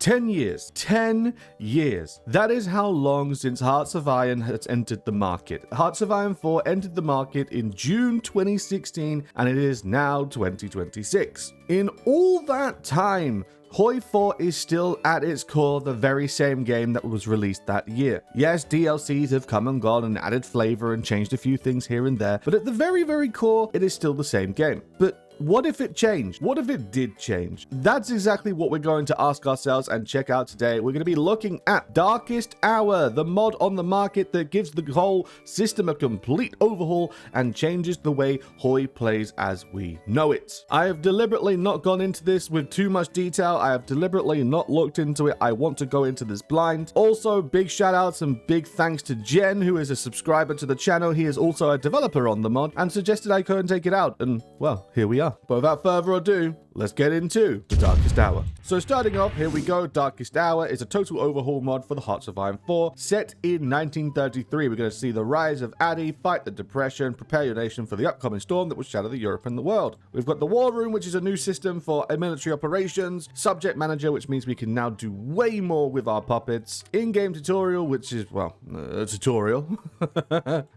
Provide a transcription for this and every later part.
10 years. 10 years. That is how long since Hearts of Iron has entered the market. Hearts of Iron 4 entered the market in June 2016, and it is now 2026. In all that time, HOI4 is still at its core the very same game that was released that year. Yes, DLCs have come and gone and added flavor and changed a few things here and there, but at the very, very core, it is still the same game. But what if it changed? What if it did change? That's exactly what we're going to ask ourselves and check out today. We're going to be looking at Darkest Hour, the mod on the market that gives the whole system a complete overhaul and changes the way HOI plays as we know it. I have deliberately not gone into this with too much detail. I have deliberately not looked into it. I want to go into this blind. Also, big shout outs and big thanks to Jen, who is a subscriber to the channel. He is also a developer on the mod and suggested I go and take it out. And well, here we are. But without further ado, let's get into the Darkest Hour. So starting off, here we go. Darkest Hour is a total overhaul mod for the Hearts of Iron 4, set in 1933. We're going to see the rise of Addy, fight the Depression, prepare your nation for the upcoming storm that will shatter the Europe and the world. We've got the War Room, which is a new system for military operations, Subject Manager, which means we can now do way more with our puppets, in-game tutorial, which is, well, a tutorial,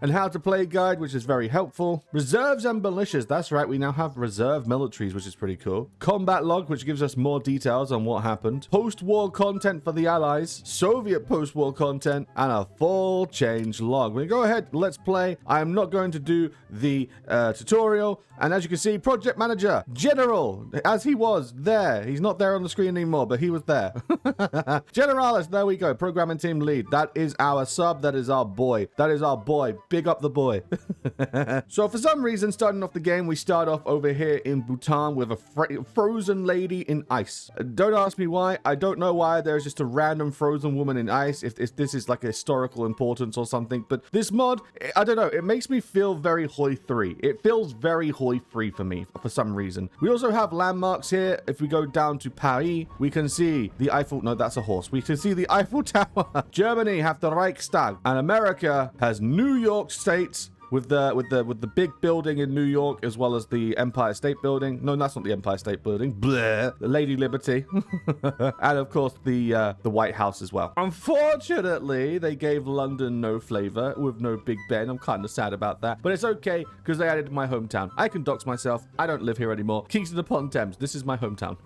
and how to play guide, which is very helpful. Reserves and militias, that's right, we now have reserve militaries, which is pretty cool. Combat log, which gives us more details on what happened. Post-war content for the Allies, Soviet post-war content, and a full change log. We go ahead, let's play. I am not going to do the tutorial. And as you can see, Project Manager, General, as he was there. He's not there on the screen anymore, but he was there. Generalis, there we go. Programming team lead. That is our sub. That is our boy. That is our boy. Big up the boy. So for some reason, starting off the game, we start off over here in Bhutan with a frozen lady in ice. Don't ask me why. I don't know why there's just a random frozen woman in ice, if this is like a historical importance or something. But this mod, I don't know, it makes me feel very HOI3. It feels very HOI3 for me for some reason. We also have landmarks here. If we go down to Paris, we can see the Eiffel, no, that's a horse. We can see the Eiffel Tower. Germany have the Reichstag, and America has New York State, with the big building in New York, as well as the Empire State Building. No, that's not the Empire State Building. Bleh. The Lady Liberty. And of course the White House as well. Unfortunately, they gave London no flavor with no Big Ben. I'm kind of sad about that, but it's okay because they added my hometown. I can dox myself. I don't live here anymore. Kingston upon Thames. This is my hometown.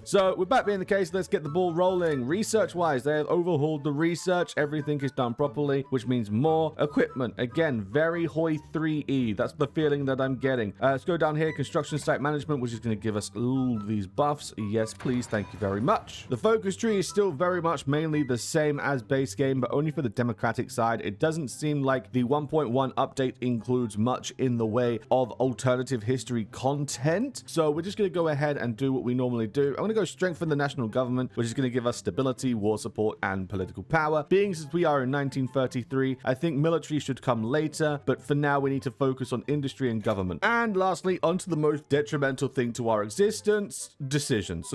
So with that being the case, let's get the ball rolling. Research wise, they have overhauled the research. Everything is done properly, which means more equipment. Again, very HOI3E. That's the feeling that I'm getting. Let's go down here. Construction site management, which is going to give us all these buffs. Yes, please. Thank you very much. The focus tree is still very much mainly the same as base game, but only for the democratic side. It doesn't seem like the 1.1 update includes much in the way of alternative history content. So we're just going to go ahead and do what we normally do. I'm going to go strengthen the national government, which is going to give us stability, war support, and political power. Being since we are in 1933, I think military should come later, but for now we need to focus on industry and government. And lastly, onto the most detrimental thing to our existence, decisions.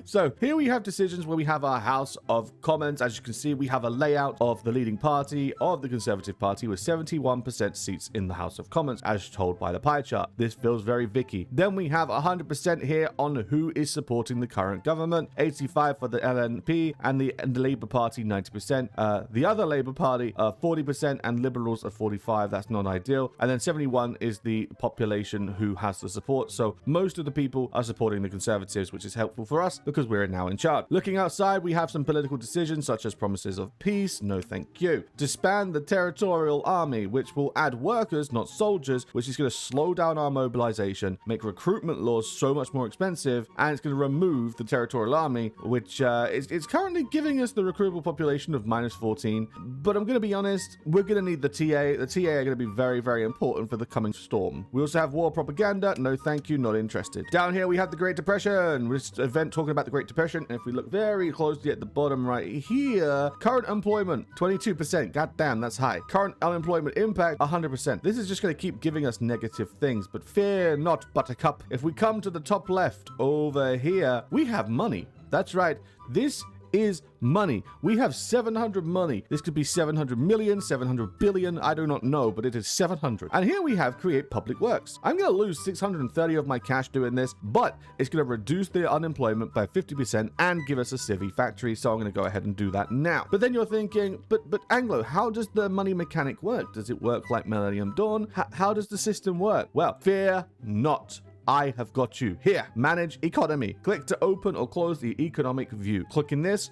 So here we have decisions where we have our House of Commons. As you can see, we have a layout of the leading party of the Conservative Party with 71% seats in the House of Commons, as told by the pie chart. This feels very Vicky. Then we have 100% here on who is supporting the current government, 85% for the LNP, and the Labour Party 90%. The other Labour Party 40%, and Liberals are 45%. That's not ideal. And then 71% is the population who has the support. So most of the people are supporting the Conservatives, which is helpful for us because we're now in charge. Looking outside, we have some political decisions such as promises of peace. No thank you. Disband the territorial army, which will add workers, not soldiers, which is going to slow down our mobilization, make recruitment laws so much more expensive, and it's going to remove the territorial army, which is currently giving us the recruitable population of -14. But I'm going to be honest, we're going to need the TA. The TA are going to be very, very important for the coming storm. We also have war propaganda. No thank you, not interested. Down here we have the Great Depression. This event talking about the Great Depression. And if we look very closely at the bottom right here, current employment 22%. God damn, that's high. Current unemployment impact 100%. This is just going to keep giving us negative things, but fear not, Buttercup. If we come to the top left over here, we have money. That's right. This is money. We have 700 money. This could be 700 million, 700 billion. I do not know, but it is 700. And here we have create public works. I'm going to lose 630 of my cash doing this, but it's going to reduce the unemployment by 50% and give us a civvy factory. So I'm going to go ahead and do that now. But then you're thinking, but Anglo, how does the money mechanic work? Does it work like Millennium Dawn? How does the system work? Well, fear not. I have got you. Here, manage economy. Click to open or close the economic view. Clicking this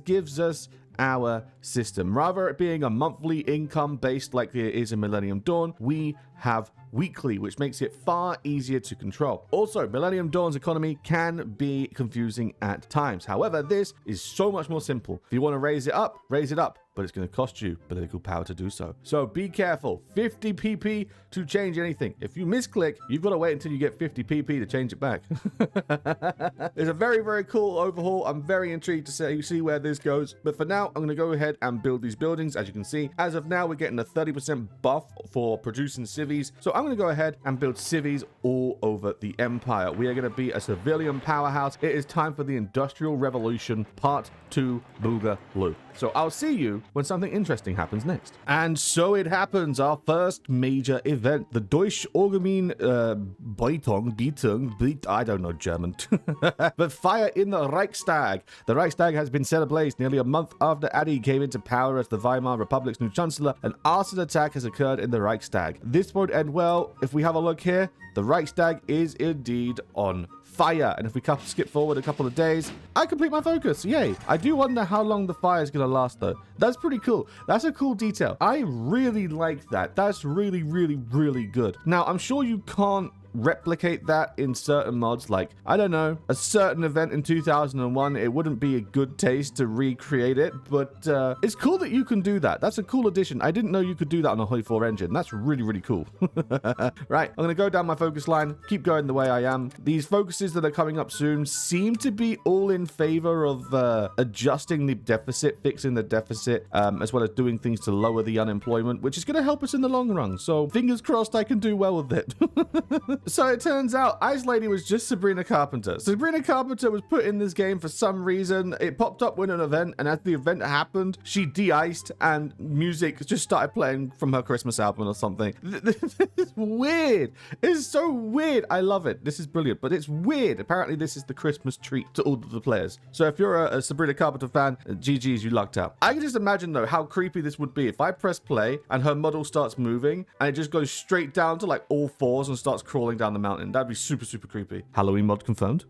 gives us our system. Rather it being a monthly income based like it is in Millennium Dawn, we have weekly, which makes it far easier to control. Also, Millennium Dawn's economy can be confusing at times. However, this is so much more simple. If you want to raise it up, but it's going to cost you political power to do so. So be careful. 50 PP to change anything. If you misclick, you've got to wait until you get 50 PP to change it back. It's a very, very cool overhaul. I'm very intrigued to see where this goes. But for now, I'm going to go ahead and build these buildings. As you can see, as of now, we're getting a 30% buff for producing civies. So I'm going to go ahead and build civies all over the empire. We are going to be a civilian powerhouse. It is time for the Industrial Revolution Part 2 Boogaloo. So I'll see you when something interesting happens next. And so it happens, our first major event, the Deutsche Allgemeine Beitung, I don't know German, but fire in the Reichstag. The Reichstag has been set ablaze nearly a month after Adi came into power as the Weimar Republic's new chancellor. An arson attack has occurred in the Reichstag. This won't end well. If we have a look here, the Reichstag is indeed on fire. And if we skip forward a couple of days, I complete my focus. Yay. I do wonder how long the fire is going to last, though. That's pretty cool. That's a cool detail. I really like that. That's really, really, really good. Now, I'm sure you can't replicate that in certain mods, like, I don't know, a certain event in 2001. It wouldn't be a good taste to recreate it, but it's cool that you can do that. That's a cool addition. I didn't know you could do that on a HOI4 engine. That's really, really cool. Right, I'm gonna go down my focus line, keep going the way I am. These focuses that are coming up soon seem to be all in favor of adjusting the deficit, fixing the deficit, as well as doing things to lower the unemployment, which is gonna help us in the long run. So fingers crossed I can do well with it. So it turns out Ice Lady was just Sabrina Carpenter. Sabrina Carpenter was put in this game for some reason. It popped up with an event, and as the event happened, she de-iced and music just started playing from her Christmas album or something. It's weird. It's so weird. I love it. This is brilliant, but it's weird. Apparently this is the Christmas treat to all of the players. So if you're a Sabrina Carpenter fan, GG's, you lucked out. I can just imagine though how creepy this would be if I press play and her model starts moving and it just goes straight down to like all fours and starts crawling down the mountain. That'd be super, super creepy. Halloween mod confirmed.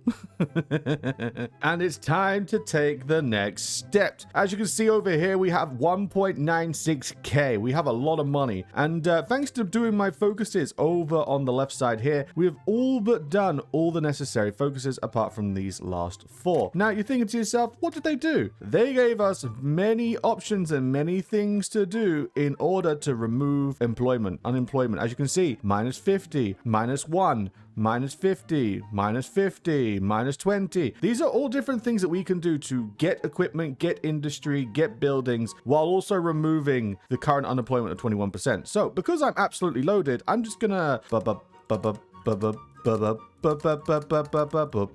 And it's time to take the next step. As you can see over here, we have 1.96k. We have a lot of money. And thanks to doing my focuses over on the left side here, we have all but done all the necessary focuses apart from these last 4. Now you're thinking to yourself, what did they do? They gave us many options and many things to do in order to remove unemployment. As you can see, minus 50, minus 1, minus 50, minus 50, minus 20. These are all different things that we can do to get equipment, get industry, get buildings, while also removing the current unemployment of 21%. So because I'm absolutely loaded, I'm just gonna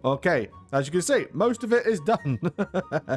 okay, as you can see, most of it is done.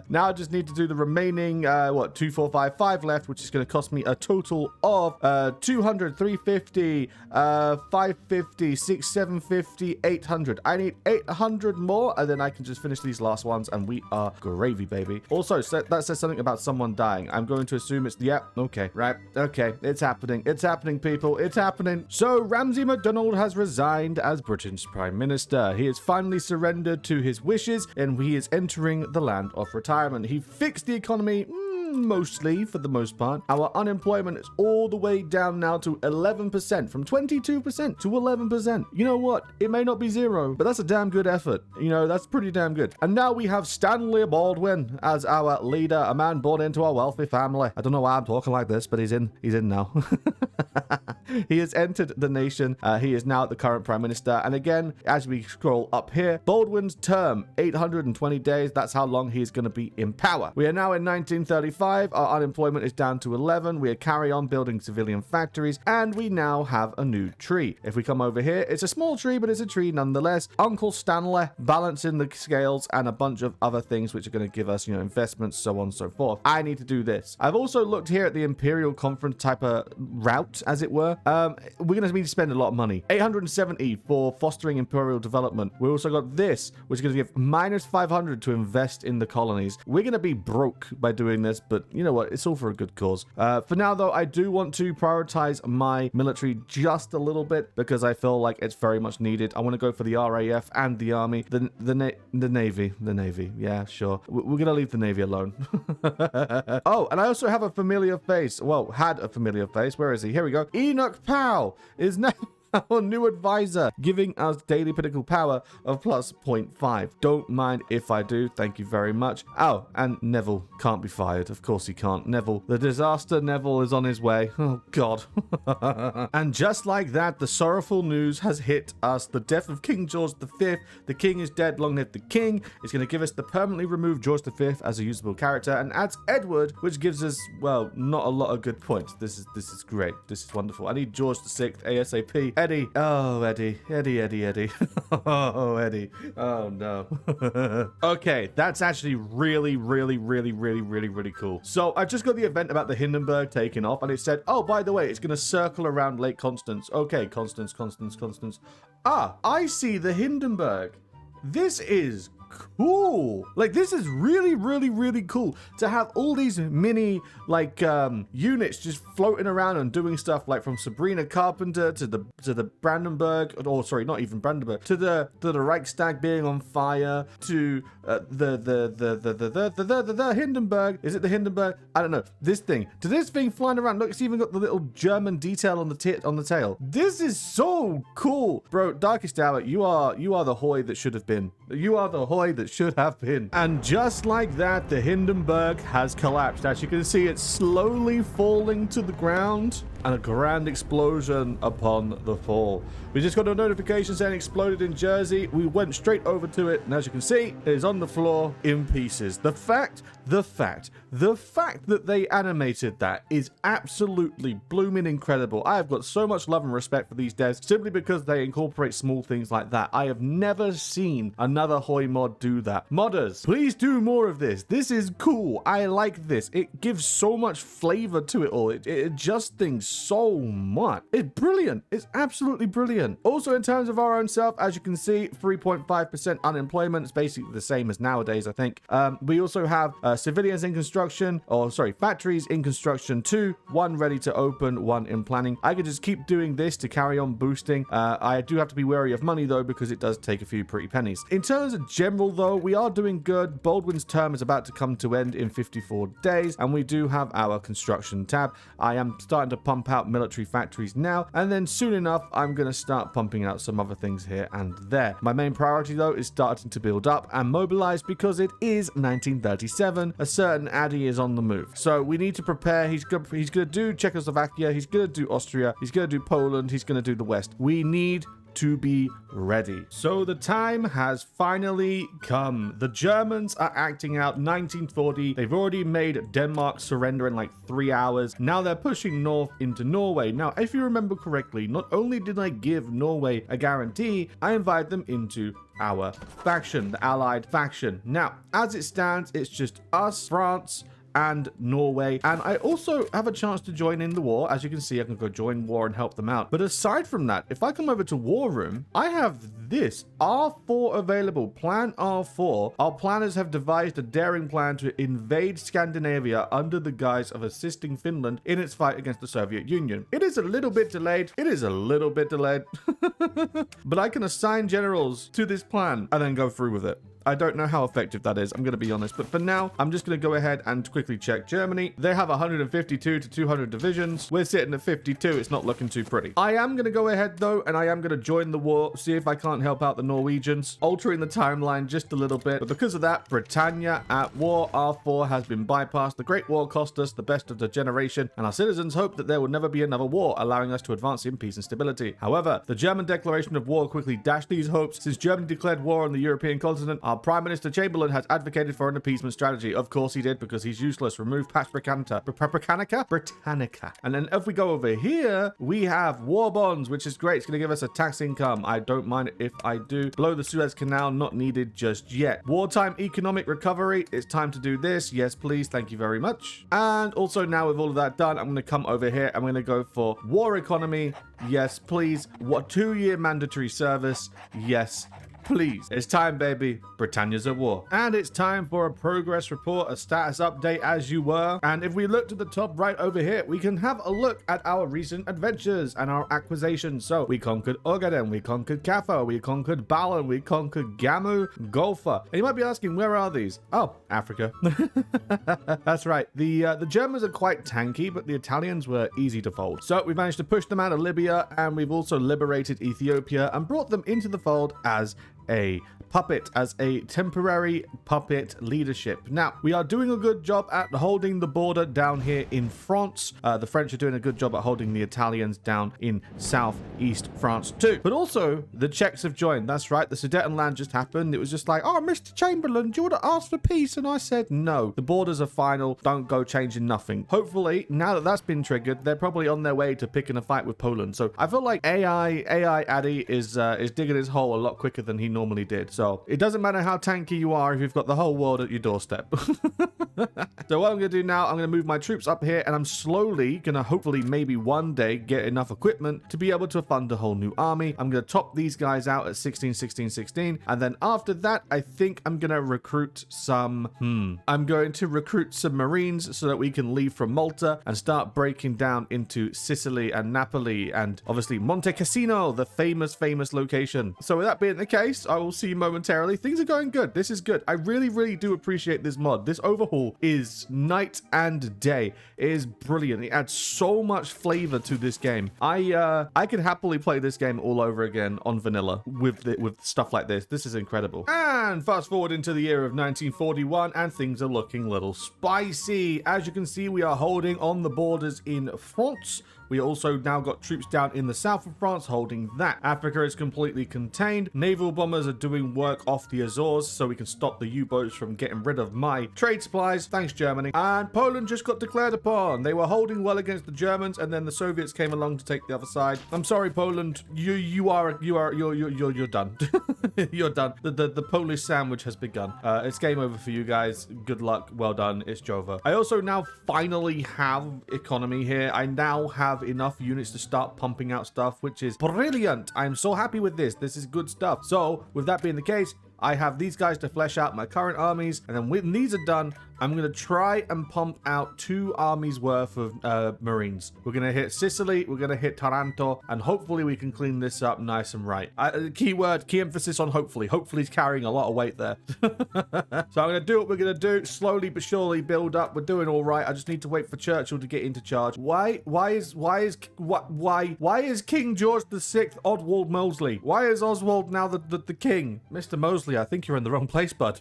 Now I just need to do the remaining 2455 left, which is going to cost me a total of 200, 350, 550, 6, 750, 800. I need 800 more, and then I can just finish these last ones, and we are gravy, baby. Also, that says something about someone dying. I'm going to assume it's okay, right? Okay, it's happening. It's happening, people. It's happening. So Ramsay MacDonald has resigned as Britain's Prime Minister. He has finally surrendered to his wishes, and he is entering the land of retirement. He fixed the economy, mostly, for the most part. Our unemployment is all the way down now to 11%, from 22% to 11%. You know what? It may not be 0, but that's a damn good effort. You know, that's pretty damn good. And now we have Stanley Baldwin as our leader, a man born into a wealthy family. I don't know why I'm talking like this, but he's in now. He has entered the nation. He is now the current prime minister. And again, as we scroll up here, Baldwin's term, 820 days. That's how long he's going to be in power. We are now in 1935. Our unemployment is down to 11. We carry on building civilian factories, and we now have a new tree. If we come over here, it's a small tree, but it's a tree nonetheless. Uncle Stanley balancing the scales and a bunch of other things which are going to give us, investments, so on and so forth. I need to do this. I've also looked here at the Imperial Conference type of route, as it were. We're going to need to spend a lot of money. 870 for fostering imperial development. We also got this, which is going to give minus 500 to invest in the colonies. We're going to be broke by doing this, but you know what? It's all for a good cause. For now, though, I do want to prioritize my military just a little bit because I feel like it's very much needed. I want to go for the RAF and the Army, the Navy. Yeah, sure. We're going to leave the Navy alone. Oh, and I also have a familiar face. Well, had a familiar face. Where is he? Here we go. Enoch Powell is now our new advisor, giving us daily political power of plus 0.5. Don't mind if I do. Thank you very much. Oh, and Neville can't be fired. Of course he can't. Neville, the disaster Neville is on his way. Oh, God. And just like that, the sorrowful news has hit us. The death of King George V. The king is dead. Long live the king. It's going to give us the permanently removed George V as a usable character and adds Edward, which gives us, well, not a lot of good points. This is great. This is wonderful. I need George VI ASAP. Eddie. Oh, Eddie. Oh, Eddie. Oh, no. Okay, that's actually really cool. So I just got the event about the Hindenburg taking off, and it said, oh, by the way, it's going to circle around Lake Constance. Okay, Constance. Ah, I see the Hindenburg. This is cool. Like, this is really cool to have all these mini units just floating around and doing stuff, like from Sabrina Carpenter to the Brandenburg, or sorry, not even Brandenburg, to the Reichstag being on fire, to the Hindenburg. Is it the Hindenburg? I don't know. This thing flying around. Look, it's even got the little German detail on the tail. This is so cool, bro. Darkest Hour, you are the HOI that should have been. You are the HOI that should have been. And just like that, the Hindenburg has collapsed. As you can see, it's slowly falling to the ground, and a grand explosion upon the fall. We just got a notification saying exploded in Jersey. We went straight over to it, and as you can see, it is on the floor in pieces. The fact that they animated that is absolutely blooming incredible. I have got so much love and respect for these devs simply because they incorporate small things like that. I have never seen another HOI mod do that. Modders, please do more of this. This is cool. I like this. It gives so much flavor to it all. It adjusts things so much. It's brilliant. It's absolutely brilliant. Also, in terms of our own self, as you can see, 3.5% unemployment. It's basically the same as nowadays, I think. We also have civilians in construction, factories in construction, 2, 1 ready to open, 1 in planning. I could just keep doing this to carry on boosting. I do have to be wary of money though, because it does take a few pretty pennies. In terms of general though, we are doing good. Baldwin's term is about to come to end in 54 days, and we do have our construction tab. I am starting to pump out military factories now, and then soon enough I'm going to start pumping out some other things here and there. My main priority though is starting to build up and mobilize, because it is 1937. A certain Addy is on the move, so we need to prepare. He's going to do Czechoslovakia, he's going to do Austria, he's going to do Poland, he's going to do the West. We need to be ready. So the time has finally come. The Germans are acting out 1940. They've already made Denmark surrender in like 3 hours. Now they're pushing north into Norway. Now, if you remember correctly, not only did I give Norway a guarantee, I invited them into our faction, the Allied faction. Now, as it stands, it's just us, France, and Norway, and I also have a chance to join in the war. As you can see, I can go join war and help them out. But aside from that, if I come over to War Room, I have this R4 available, Plan R4. Our planners have devised a daring plan to invade Scandinavia under the guise of assisting Finland in its fight against the Soviet Union. It is a little bit delayed. But I can assign generals to this plan and then go through with it. I don't know how effective that is. I'm going to be honest. But for now, I'm just going to go ahead and quickly check Germany. They have 152 to 200 divisions. We're sitting at 52. It's not looking too pretty. I am going to go ahead though, and I am going to join the war, see if I can't help out the Norwegians, altering the timeline just a little bit. But because of that, Britannia at war. R4 has been bypassed. The Great War cost us the best of the generation, and our citizens hope that there will never be another war, allowing us to advance in peace and stability. However, the German declaration of war quickly dashed these hopes. Since Germany declared war on the European continent, our Prime Minister Chamberlain has advocated for an appeasement strategy. Of course he did, because he's useless. Remove Pax Britannica. And then if we go over here, we have war bonds, which is great. It's going to give us a tax income. I don't mind if I do. Below the Suez Canal, not needed just yet. Wartime economic recovery. It's time to do this. Yes, please. Thank you very much. And also now with all of that done, I'm going to come over here. I'm going to go for war economy. Yes, please. What 2-year mandatory service? Yes, please. It's time, baby. Britannia's at war. And it's time for a progress report, a status update as you were. And if we look to the top right over here, we can have a look at our recent adventures and our acquisitions. So we conquered Ogaden, we conquered Kaffa, we conquered Balin, we conquered Gamu, Golfa. And you might be asking, where are these? Oh, Africa. That's right. The Germans are quite tanky, but the Italians were easy to fold. So we managed to push them out of Libya, and we've also liberated Ethiopia and brought them into the fold as a puppet, as a temporary puppet leadership. Now, we are doing a good job at holding the border down here in France. The French are doing a good job at holding the Italians down in southeast France too. But also, the Czechs have joined. That's right, the Sudetenland just happened. It was just like, oh, Mr. Chamberlain, do you want to ask for peace? And I said, no. The borders are final. Don't go changing nothing. Hopefully, now that that's been triggered, they're probably on their way to picking a fight with Poland. So I feel like AI Addy is digging his hole a lot quicker than he normally did. So it doesn't matter how tanky you are if you've got the whole world at your doorstep. So what I'm going to do now, I'm going to move my troops up here, and I'm slowly going to hopefully maybe one day get enough equipment to be able to fund a whole new army. I'm going to top these guys out at 16, 16, 16. And then after that, I think I'm going to recruit some, I'm going to recruit some Marines so that we can leave from Malta and start breaking down into Sicily and Napoli and obviously Monte Cassino, the famous location. So with that being the case, I will see you momentarily. Things are going good. This is good. I really do appreciate this mod. This overhaul is night and day. It is brilliant. It adds so much flavor to this game. I could happily play this game all over again on vanilla with stuff like this. This is incredible. And fast forward into the year of 1941, and things are looking a little spicy. As you can see, we are holding on the borders in France. We also now got troops down in the south of France holding that. Africa is completely contained. Naval bombers are doing work off the Azores so we can stop the U-boats from getting rid of my trade supplies. Thanks, Germany. And Poland just got declared upon. They were holding well against the Germans, and then the Soviets came along to take the other side. I'm sorry, Poland. You're done. You're done. The Polish sandwich has begun. It's game over for you guys. Good luck. Well done. It's Jova. I also now finally have economy here. I now have enough units to start pumping out stuff, which is brilliant. I'm so happy with this. This is good stuff. So with that being the case, I have these guys to flesh out my current armies, and then when these are done, I'm going to try and pump out 2 armies worth of Marines. We're going to hit Sicily, we're going to hit Taranto, and hopefully we can clean this up nice and right. Key emphasis on hopefully. Hopefully he's carrying a lot of weight there. So I'm going to do what we're going to do, slowly but surely build up. We're doing all right. I just need to wait for Churchill to get into charge. Why is King George VI Oswald Mosley? Why is Oswald now the king? Mr. Mosley, I think you're in the wrong place, bud.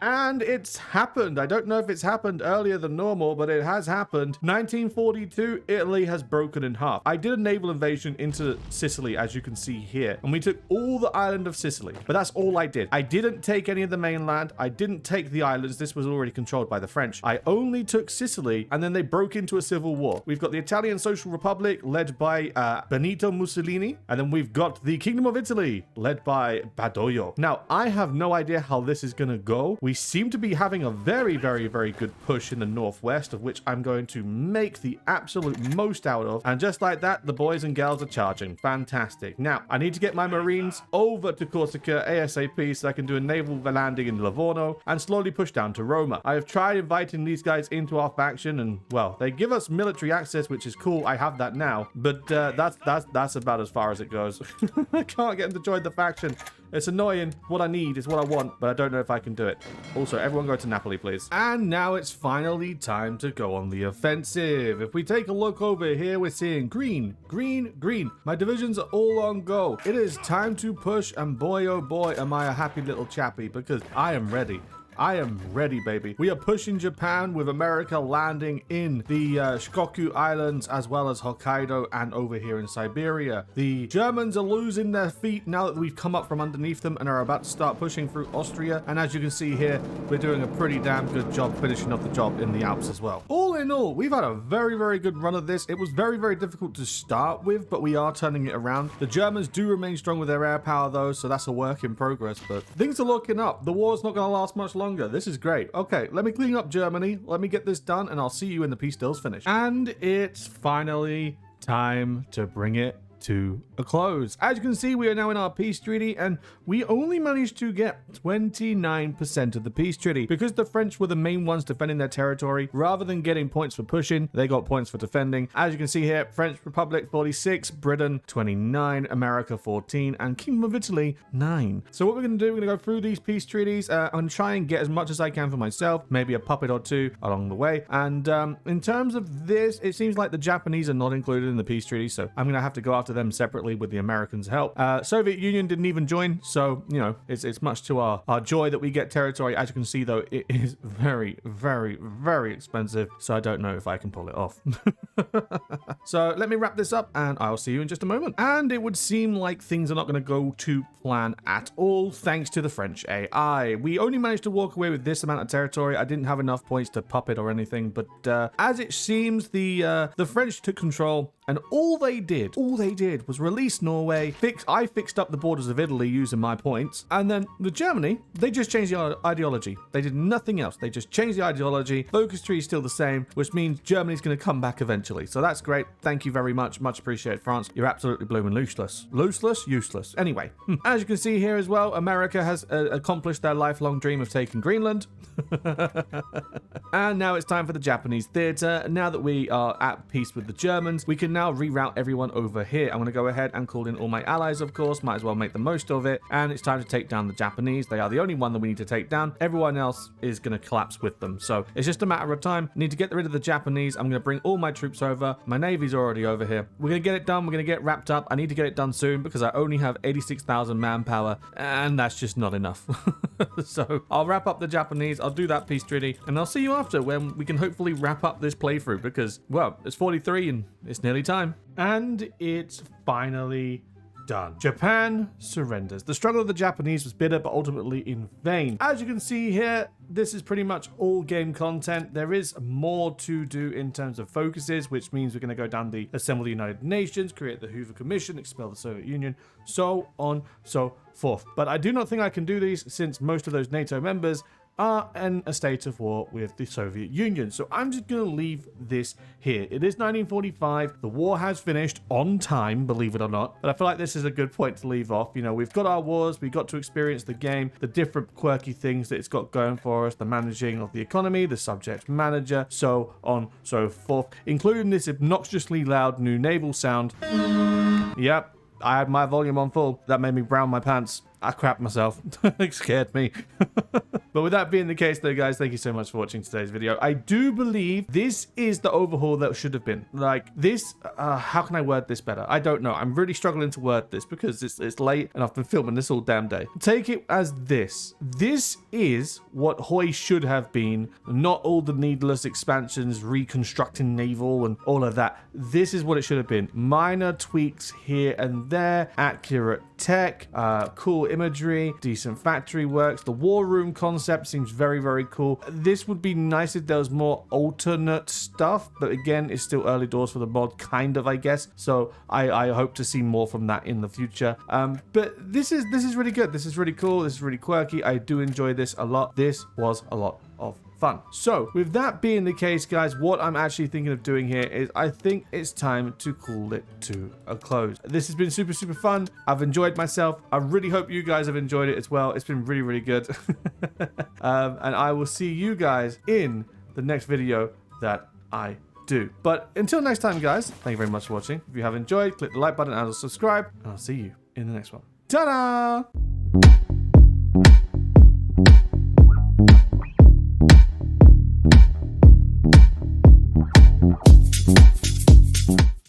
And it's happened. I don't know if it's happened earlier than normal, but it has happened. 1942, Italy has broken in half. I did a naval invasion into Sicily, as you can see here, and we took all the island of Sicily, but that's all I did. I didn't take any of the mainland. I didn't take the islands. This was already controlled by the French. I only took Sicily, and then they broke into a civil war. We've got the Italian Social Republic, led by Benito Mussolini, and then we've got the Kingdom of Italy, led by Badoglio. Now, I have no idea how this is going to go. We seem to be having a very good push in the northwest, of which I'm going to make the absolute most out of. And just like that, the boys and girls are charging. Fantastic. Now, I need to get my Marines over to Corsica ASAP so I can do a naval landing in Livorno and slowly push down to Roma. I have tried inviting these guys into our faction, and well, they give us military access, which is cool. I have that now, but that's about as far as it goes. I can't get them to join the faction. It's annoying. What I need is what I want, but I don't know if I can do it. Also, everyone go to Napoli, please. And now it's finally time to go on the offensive. If we take a look over here, we're seeing green, green, green. My divisions are all on go. It is time to push, and boy, oh boy, am I a happy little chappy, because I am ready. I am ready, baby. We are pushing Japan with America landing in the Shikoku Islands as well as Hokkaido and over here in Siberia. The Germans are losing their feet now that we've come up from underneath them and are about to start pushing through Austria. And as you can see here, we're doing a pretty damn good job finishing off the job in the Alps as well. All in all, we've had a very, very good run of this. It was very, very difficult to start with, but we are turning it around. The Germans do remain strong with their air power though, so that's a work in progress, but things are looking up. The war's not going to last much longer. This is great. Okay, let me clean up Germany. Let me get this done, and I'll see you when the peace deal's finished. And it's finally time to bring it to a close. As you can see, we are now in our peace treaty, and we only managed to get 29% of the peace treaty because the French were the main ones defending their territory. Rather than getting points for pushing, they got points for defending. As you can see here, French Republic 46, Britain 29, America 14, and Kingdom of Italy 9. So what we're going to do, we're going to go through these peace treaties and try and get as much as I can for myself, maybe a puppet or two along the way. And in terms of this, it seems like the Japanese are not included in the peace treaty, so I'm going to have to go after them separately with the Americans' help. Soviet Union didn't even join, so you know it's much to our joy that we get territory. As you can see though, it is very, very, very expensive, so I don't know if I can pull it off. So let me wrap this up and I'll see you in just a moment. And it would seem like things are not going to go to plan at all thanks to the French AI. We only managed to walk away with this amount of territory. I didn't have enough points to puppet or anything, but as it seems, the French took control. And all they did was release Norway, I fixed up the borders of Italy using my points, and then with Germany, they just changed the ideology. They did nothing else. They just changed the ideology. Focus tree is still the same, which means Germany's going to come back eventually. So that's great. Thank you very much. Much appreciated, France. You're absolutely blooming useless. Useless. Anyway, as you can see here as well, America has accomplished their lifelong dream of taking Greenland. And now it's time for the Japanese theater. Now that we are at peace with the Germans, we can now reroute everyone over here. I'm going to go ahead and call in all my allies, of course. Might as well make the most of it. And it's time to take down the Japanese. They are the only one that we need to take down. Everyone else is going to collapse with them. So it's just a matter of time. Need to get rid of the Japanese. I'm going to bring all my troops over. My navy's already over here. We're going to get it done. We're going to get wrapped up. I need to get it done soon because I only have 86,000 manpower, and that's just not enough. So I'll wrap up the Japanese. I'll do that peace treaty, and I'll see you after when we can hopefully wrap up this playthrough because, well, it's 43 and it's nearly time. And it's finally done. Japan surrenders. The struggle of the Japanese was bitter, but ultimately in vain. As you can see here, this is pretty much all game content. There is more to do in terms of focuses, which means we're going to go down the Assemble the United Nations, create the Hoover Commission, expel the Soviet Union, so on, so forth. But I do not think I can do these since most of those NATO members are in a state of war with the Soviet Union. So I'm just going to leave this here. It is 1945. The war has finished on time, believe it or not. But I feel like this is a good point to leave off. You know, we've got our wars. We got to experience the game, the different quirky things that it's got going for us, the managing of the economy, the subject manager, so on, so forth, including this obnoxiously loud new naval sound. Yep, I had my volume on full. That made me brown my pants. I crapped myself. It scared me. But with that being the case though, guys, thank you so much for watching today's video. I do believe this is the overhaul that should have been. Like this, how can I word this better? I don't know. I'm really struggling to word this because it's late and I've been filming this all damn day. Take it as this. This is what HOI should have been. Not all the needless expansions, reconstructing naval and all of that. This is what it should have been. Minor tweaks here and there. Accurate tech, cool imagery, decent factory works. The war room concept seems very, very cool. This would be nice if there was more alternate stuff, but again, it's still early doors for the mod, kind of, I guess. So I hope to see more from that in the future. But this is really good. This is really cool. This is really quirky. I do enjoy this a lot. This was a lot of fun. So with that being the case, guys, what I'm actually thinking of doing here is I think it's time to call it to a close. This has been super, super fun. I've enjoyed myself. I really hope you guys have enjoyed it as well. It's been really, really good. And I will see you guys in the next video that I do. But until next time, guys, thank you very much for watching. If you have enjoyed, click the like button and subscribe, and I'll see you in the next one. Ta-da!